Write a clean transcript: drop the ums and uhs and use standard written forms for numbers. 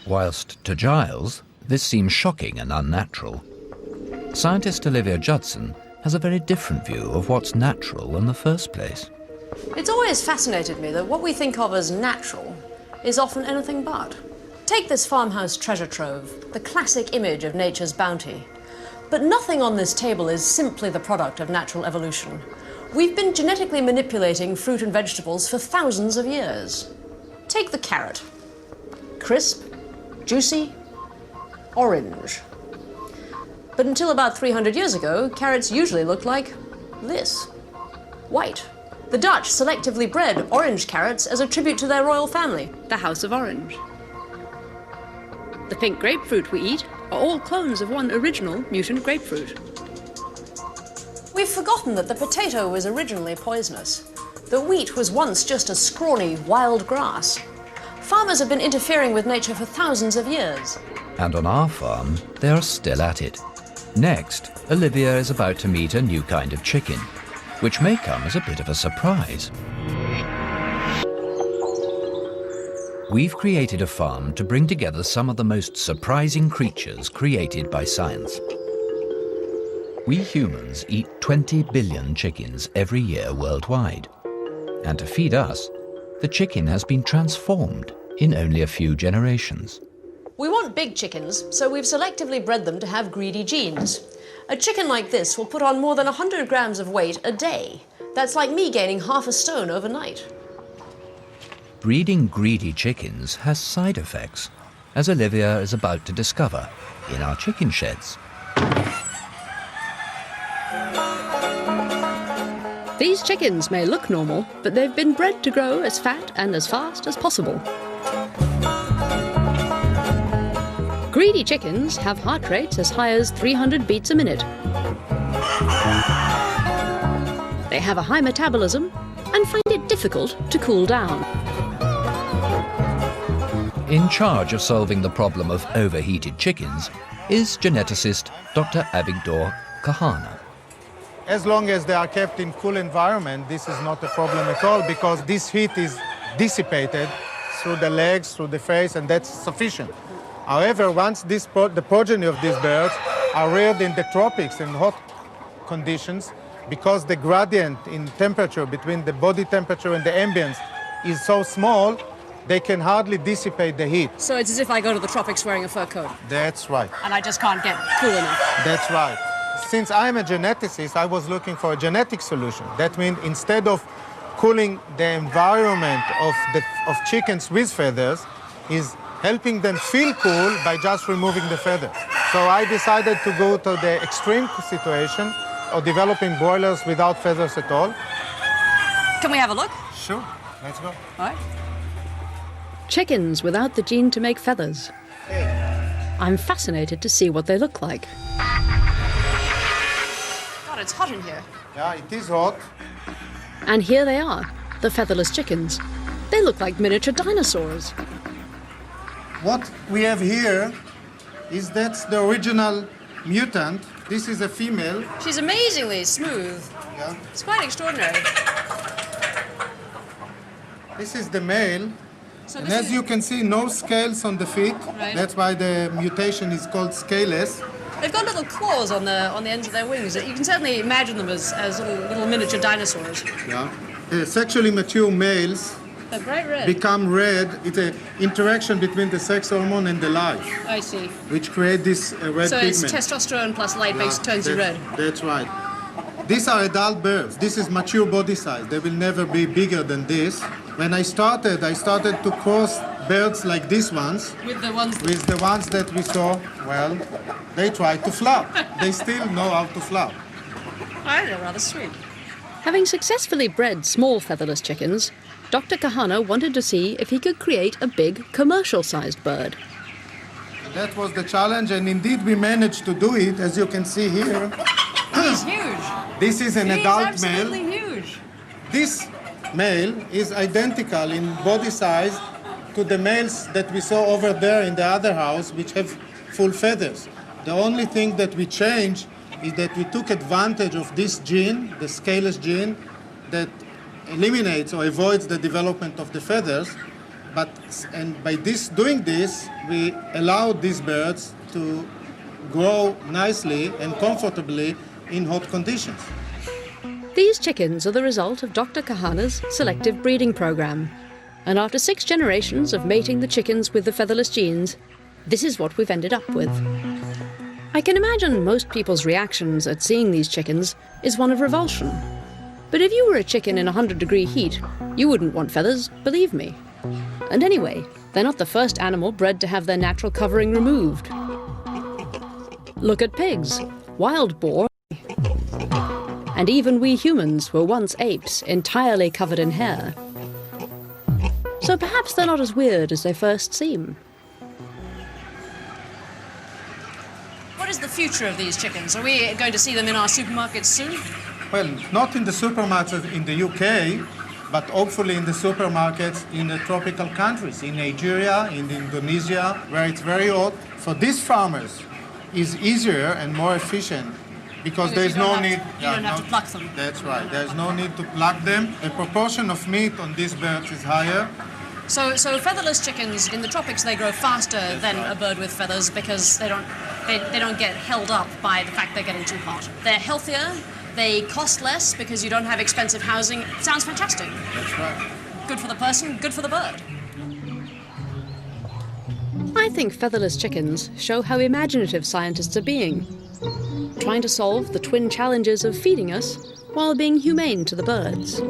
Whilst to Giles, this seems shocking and unnatural, scientist Olivia Judson has a very different view of what's natural in the first place. It's always fascinated me that what we think of as natural is often anything but. Take this farmhouse treasure trove, the classic image of nature's bounty. But nothing on this table is simply the product of natural evolution. We've been genetically manipulating fruit and vegetables for thousands of years. Take the carrot. Crisp, juicy, orange. But until about 300 years ago, carrots usually looked like this. White. The Dutch selectively bred orange carrots as a tribute to their royal family, the House of Orange. The pink grapefruit we eat are all clones of one original mutant grapefruit. We've forgotten that the potato was originally poisonous. The wheat was once just a scrawny, wild grass. Farmers have been interfering with nature for thousands of years. And on our farm, they are still at it. Next, Olivia is about to meet a new kind of chicken, which may come as a bit of a surprise. We've created a farm to bring together some of the most surprising creatures created by science. We humans eat 20 billion chickens every year worldwide. And to feed us, the chicken has been transformed in only a few generations. We want big chickens, so we've selectively bred them to have greedy genes. A chicken like this will put on more than 100 grams of weight a day. That's like me gaining half a stone overnight. Breeding greedy chickens has side effects, as Olivia is about to discover in our chicken sheds. These chickens may look normal, but they've been bred to grow as fat and as fast as possible. Greedy chickens have heart rates as high as 300 beats a minute. They have a high metabolism and find it difficult to cool down. In charge of solving the problem of overheated chickens is geneticist Dr. Avigdor Kahana. As long as they are kept in cool environment, this is not a problem at all because this heat is dissipated through the legs, through the face, and that's sufficient. However, once the progeny of these birds are reared in the tropics in hot conditions, because the gradient in temperature between the body temperature and the ambience is so small, they can hardly dissipate the heat. So it's as if I go to the tropics wearing a fur coat. That's right. And I just can't get cool enough. That's right. Since I'm a geneticist, I was looking for a genetic solution. That means instead of cooling the environment of chickens with feathers, is helping them feel cool by just removing the feathers. So I decided to go to the extreme situation of developing broilers without feathers at all. Can we have a look? Sure, let's go. All right. Chickens without the gene to make feathers. I'm fascinated to see what they look like. God, it's hot in here. Yeah, it is hot. And here they are, the featherless chickens. They look like miniature dinosaurs. What we have here is that's the original mutant. This is a female. She's amazingly smooth. Yeah. It's quite extraordinary. This is the male. So And as you can see, no scales on the feet. Right. That's why the mutation is called scaleless. They've got little claws on the ends of their wings. You can certainly imagine them as little miniature dinosaurs. Yeah. Sexually mature males They're bright red. become red. It's an interaction between the sex hormone and the light, I see. which create this red So pigment. it's testosterone plus light Yeah, turns you red. That's right. These are adult birds. This is mature body size. They will never be bigger than this. When I started to cross birds like these ones With the ones with the ones that we saw. Well, they try to flap. They still know how to flap. they're rather sweet. Having successfully bred small featherless chickens, Dr. Kahana wanted to see if he could create a big commercial-sized bird. That was the challenge, and indeed we managed to do it, as you can see here. He's huge. This is an adult male. Huge. This male is identical in body size to the males that we saw over there in the other house, which have full feathers. The only thing that we changed is that we took advantage of this gene, the scaleless gene, that eliminates or avoids the development of the feathers And by doing this, we allow these birds to grow nicely and comfortably in hot conditions. These chickens are the result of Dr. Kahana's selective breeding program. And after 6 generations of mating the chickens with the featherless genes, this is what we've ended up with. I can imagine most people's reactions at seeing these chickens is one of revulsion. But if you were a chicken in 100-degree heat, you wouldn't want feathers, believe me. And anyway, they're not the first animal bred to have their natural covering removed. Look at pigs, wild boar, and even we humans were once apes entirely covered in hair. So perhaps they're not as weird as they first seem. What is the future of these chickens? Are we going to see them in our supermarkets soon? Well, not in the supermarkets in the UK, but hopefully in the supermarkets in the tropical countries, in Nigeria, in Indonesia, where it's very hot. For these farmers, it's easier and more efficient because there's no need... You don't have to pluck them. That's right. There's no need to pluck them. The proportion of meat on these birds is higher. So featherless chickens in the tropics, they grow faster than a bird with feathers because they don't get held up by the fact they're getting too hot. They're healthier. They cost less because you don't have expensive housing. It sounds fantastic. That's right. Good for the person, good for the bird. I think featherless chickens show how imaginative scientists are being, trying to solve the twin challenges of feeding us while being humane to the birds.